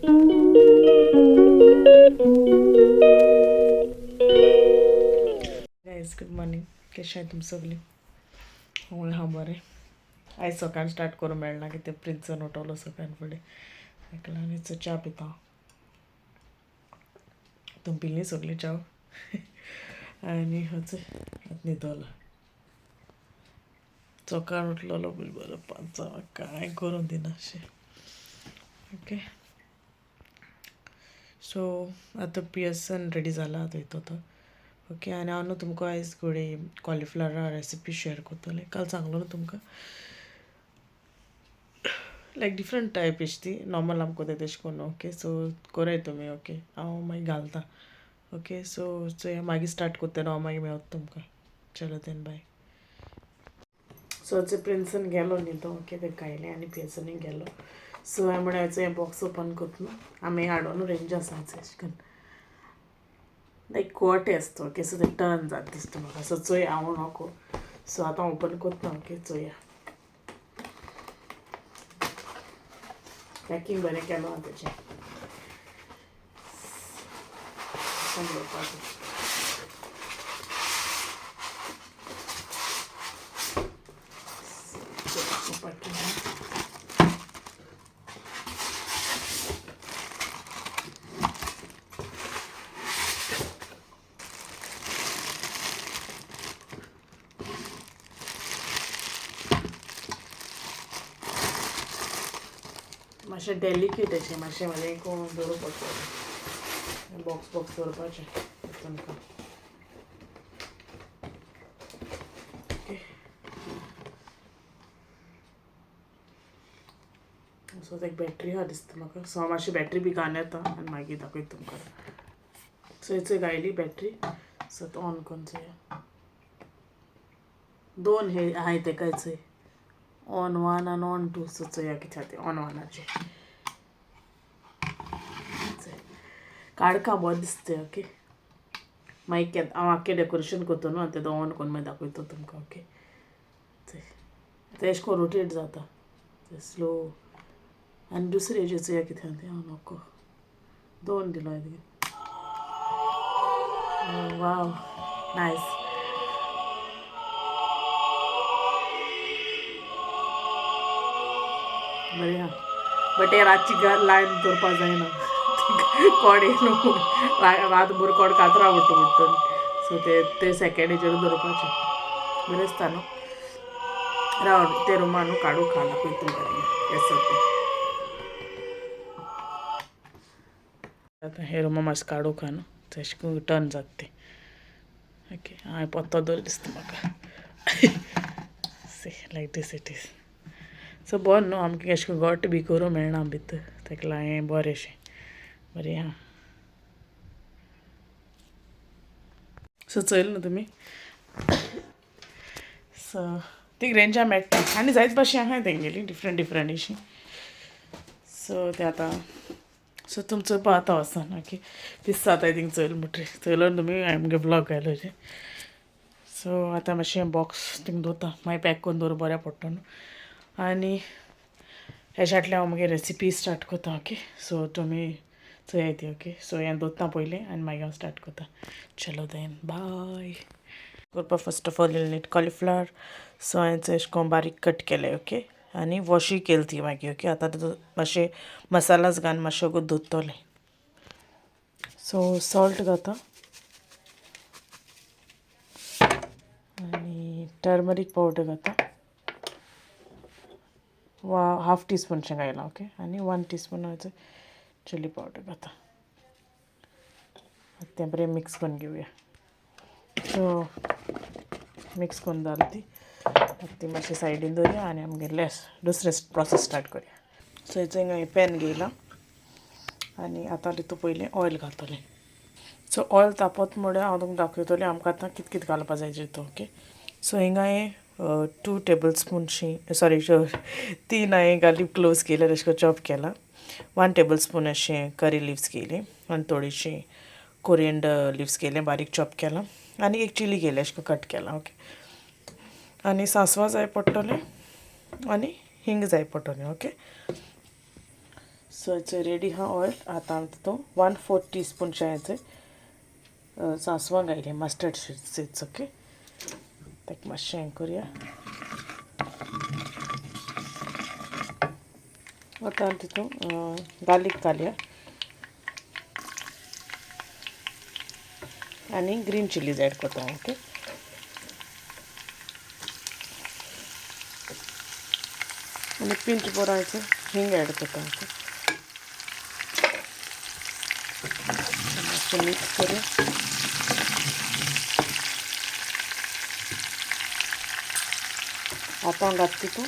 Guys good morning. कशें आहे तुमी सगळीं? हांव बरें. आयज सकाळीं स्टार्ट करूं मेळना कित्याक प्रिन्सान उठवलो सकाळीं फुडें, ताका लागून च्या पिता. तुमी पिली सगळीं च्या? आनी न्हिदलो. सकाळ उठलेलो बरो 5 कांय करूं दिना अशें. ओके, सो आतां पियर्सन रेडी जाला, आतां येतो तो. ओके, आनी हांव न्हू तुमकां आयज घोडी कॉलीफ्लावरा रेसिपी शेअर करतलें. काल सांगलो न्हू तुमकां, लायक डिफरंट टायप एश ती नॉर्मल आमकां कोताय तेश कोन्न. ओके, सो कोराय तुमी. ओके, हांव मागीर घालता. ओके, सो मागीर स्टार्ट कोत्ता हांव, मागीर मेवता तुमकां. चलो देन बाय. सो प्रिन्सन गेलो न्ही तो. ओके, ते खायलें आनी पियर्सनूय गेलो. सो हांवें म्हळ्यार हें बॉक्स ओपन कोत्ता न्हू, आमी हाडून रेंज आसा एश कोन्न लायक कोटे आसता. ओके, सो ते टर्न जाता दिसता म्हाका. सो चोय हांव नको. सो आतां ओपन कोत्ता. ओके, चोया. पॅकींग बरें केलो हांवें तेजें. मातशें डेलिकेट अशें, मातशें हें करून दवरूं पडटलें. बॉक्स दवरपाचें तुमकां. ओके, सो एक बॅटरी आहा दिसता म्हाका. सो हांव मातशी बॅटरी बी घालून येता आनी मागीर दाखयता तुमकां. चोय गायली बॅटरी. सो तो ऑन करून चोया. 2 हे आहाय तेका चोय. ऑन 1 आनी ऑन 2. सो चोया कितें आहा तें ऑन 1 काडका बरो दिसता. ओके, मागीर हांव आख्खें डेकोरेशन कोत्ता न्हू, तें ऑन करून मागीर दाखयता तुमकां. ओके, तें एशें कोन्न रोटेट जाता तें स्लो. आनी दुसरे हेजेर चोया कितें आहा तें. हांव नोको 2 दिलो हांवें. Wow, nice. बरें आहा, बट हे रातची लायन दवरपा जायना. कोड न्हू, रातभर कोड कातरा पडटा. सो ते सेकेंड हेजेर दवरपाचें. बरें दिसता न्हू. राव ते रुमान न्हू काडू खा दाखयता तुमकां तें येस. आतां हे रुमा मातशें काडू खा न्हू, तेश कोन्न टर्न जाता तें. ओके, हांवें पत्तो दवरलो दिसता म्हाका. See like this it is. So बरें न्हू, आमकां एशें कोन्न गोठ बी करूं मेळना भितर, ताका लागून हें बरें अशें. बरें आहा. सो चोयलें न्हू तुमी. सो ती रेंजा मेळटा आनी जायत भाशेन आहाय तेंगेली डिफरंट अशीं. सो तें आतां सो तुमी चोवपा जाता वोसोन. ओके, दिसता आतां थिंग चोयलें म्हणटरी. चोयलो तुमी, हांवें मुगे ब्लॉग घायलोलें. सो आतां मातशें बॉक्स थिंग दवरता, मागीर पॅक करून दवरूं बऱ्या पडटा न्हू. आनी हेज्यातलें हांव मुगे रेसिपी स्टार्ट कोत्ता. ओके, सो तुमी चोयाय ती. ओके, सो हें दवरता पयलीं आनी मागीर हांव स्टार्ट कोत्ता. चलो देन बाय. करपा फर्स्ट ऑफ ऑल नीट कॉलीफ्लावर. सो हांवें एशें कोन्न बारीक कट केलें. ओके, आनी वॉशूय केली ती मागीर. ओके, आतां मातशें मसालाच घालून मातशें गो धुतलें. सो सॉल्ट घालता आनी टर्मरीक पावडर घालता. वा हाफ टीस्पूनशें घायलां. ओके, आनी 1 टीस्पून चिली पावडर घालता. तें बरें मिक्स करून घेवया. सो मिक्स करून जालें ती मातशें सायडीन दवरया आनी आमगेलें दुसरें प्रोसेस स्टार्ट करया. सो हांवें पॅन घेयलां आनी आतां तितू पयलीं ऑयल घालतलें. सो ऑयल तापोत म्हळ्यार हांव तुमकां दाखयतलें आमकां आतां कितें कितें घालपा जाय तितू. ओके, सो हिंगा हांवें 2 टेबलस्पूनशीं 3 हांवें गार्लीक क्लोव्स केले, अशें करून चॉप केला. 1 टेबलस्पून अशें करी लिव्स केली आनी थोडीशीं कोरिएंडर लिव्स केले, बारीक चॉप केला. आनी एक चिली केली, अशें कट केला. ओके, आनी सांसवां जाय पडटलें आनी हिंग जाय पडटलें. ओके, सो इट्स रेडी हा ऑयल आता आमी तितून 1/4 टीस्पून शें सासवां घायलें मस्टर्ड सीड्स ओके ताका मातशें हें करुया आतां आमी तितून गार्लीक घालया आनी ग्रीन चिलीज ॲड करता ओके आनी पिंच बरोयचो हिंग ॲड करता ओके मातशें मिक्स करुया आतां हांव घालता तितून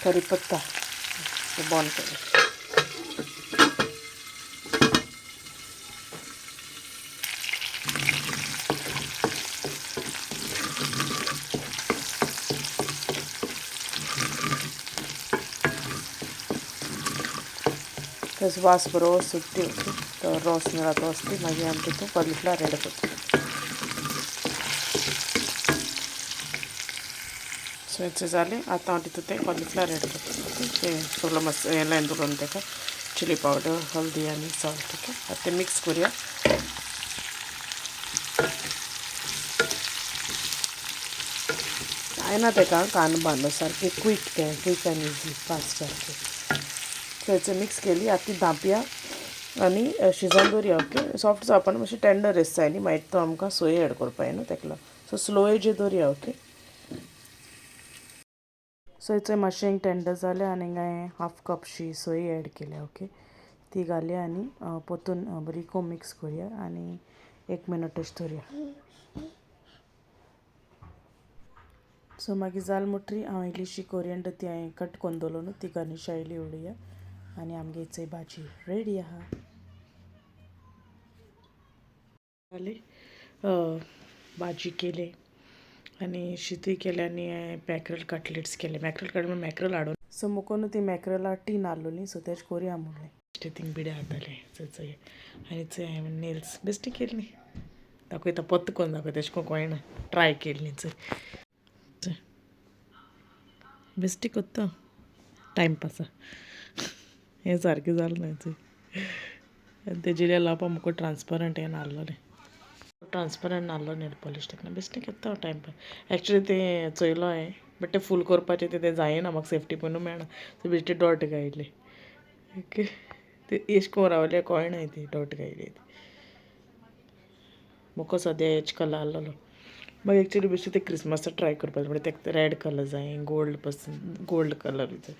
करीपत्ता बंद करुया तेजो वास बरो सुट्टी ओके तो रोस मेळटा तो वचपी मागीर आमी तितून कॉलीफ्लावर ॲड करता सो हेचें जालें आतां हांव तितून तें कॉलीफ्लावर ॲड करता ओके तें सगळो हें लायन दवरून तेका चिली पावडर हल्दी आनी सॉल्ट ओके आतां तें मिक्स करुया जायना तेका कांदो बांदो सारकें क्वीक एंड इजी फास्ट सारकें सो हेचें मिक्स केली आतां ती धांपया आनी शिजोवन दवरया ओके सॉफ्ट जावपाना मातशें टेंडर रेस्ट जाय न्ही मागीर तो आमकां सोय ॲड करपा जाय न्हू तेका लागून सो स्लो एजीर दवरया ओके सो हेचें मातशें टेंडर जालें आनी हांवें हाफ कपशी सोय ॲड केल्या ओके ती घालया आनी पोतून बरी को मिक्स करुया आनी 1 मिनट अशें दवरया सो मागीर जाल मुटरी हांव इल्लीशी कोरियंडर ती हांवें कट करून दवरलो न्हू ती गार्निशायली उडोवया आनी आमगे हिचोय भाजी रेडी आहा जाली भाजी केली आनी शीतूय केलें आनी मॅक्रल कटलेट्स केले मॅक्रल हाडून सो मुकोन ती मॅक्रला टीन हाडलोली सो तेज कोरया म्हणलें थिंग बिडे हाडटाले चोय आनी चोय हांवें नेल्स बेश्टी केली दाखयता पत्त करून दाखयता तेश कोन्न कळना ट्राय केली चोय बेश्टी कोत्ता टायमपासा हें सारकें जालें ना चोय आनी तेजेर लावपा मुको ट्रान्सपरंट हें नासलोलें ट्रान्सपरंट नासलो नेल पॉलिश तेका बेश्टें करता टायमपास एक्चुली तें चोयलो हांवें बट तें फूल करपाचें तें जायना म्हाका सेफ्टी पुनू मेळना सो बेश्टे डॉट घायले ओके तें एश कोन्न रावलें कळना ती डॉट घायली मुको सद्या हेच कलर आहलोलो मागीर एक्चुली बेश्टें तें क्रिसमसाक ट्राय करपाचें म्हणजे तेका रेड कलर जाय गोल्ड कलर जाय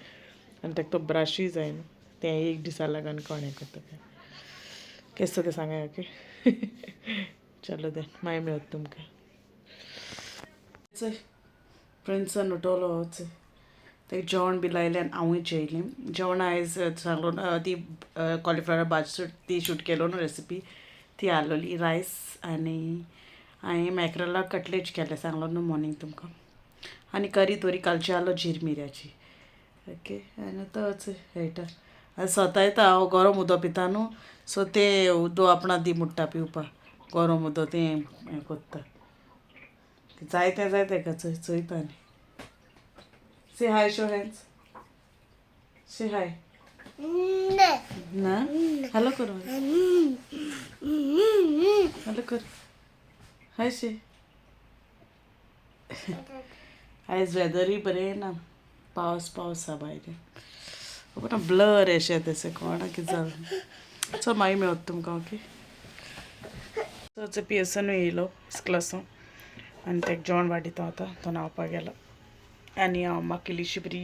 आनी तेका तो ब्रशूय जाय न्हू तें एक दिसा लागून कोणें करता केसो तें सांगाय ओके चलो देन मागीर मेळत तुमकां चोय फ्रेंड्सान उठोलो चोय तें जेवण बी लायलें आनी हांवूय जेयलें जेवण आयज सांगलो ती कॉलीफ्लावर भाजी ती शूट केलो न्हू रेसिपी ती हाडलोली रायस आनी हांवें मॅक्रला कटलेट केले सांगलो न्हू मॉर्निंग तुमकां आनी करी तोरी कालची आहलो झीर मिऱ्याची ओके आनी तोच हेटा आनी स्वता येता हांव गरम उदक पिता न्हू सो तें उदक आपणा दी मुट्टा पिवपाक गरम उदक तें हें कोत्ता जायते का चोयता न्ही से हाय शो हँड्स से हाय ना हॅलो कर हॅलो कर हाय से आयज वेदरूय बरें ना पावस आहा भायर ना ब्लर अशें तें कोणा कितें जालें चल मागीर मेळत तुमकां ओके चो पियसन येयलो क्लासान आनी तेका जेवण वाडीता आतां तो न्हांवपाक गेलो आनी हांव म्हाका इल्लीशी बरी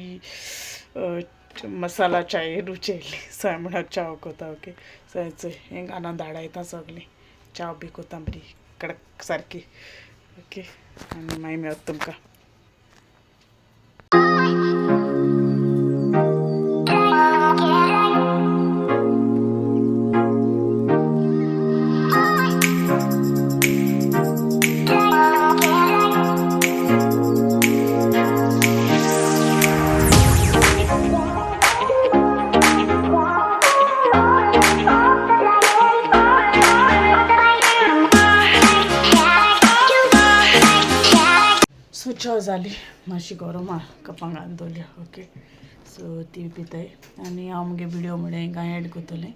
मसाला चाय रुचयली सो हांवें म्हणून चाव कोता ओके सो हें घालून धाडायता सगळीं चाव बी कोता बरी कडक सारकी ओके आनी मागीर मेळत तुमकां सो च्या जाली मातशी गरम आहा कपांक घालून दवरल्या ओके सो ती पिताय आनी हांव मुगे व्हिडिओ म्हळ्यार हिंगा एड कोत्तोलें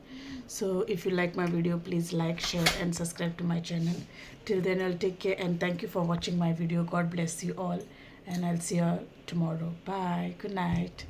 so if you like my video please like share and subscribe to my channel till then I take care and thank you for watching my video God bless you all and I see you tomorrow bye good night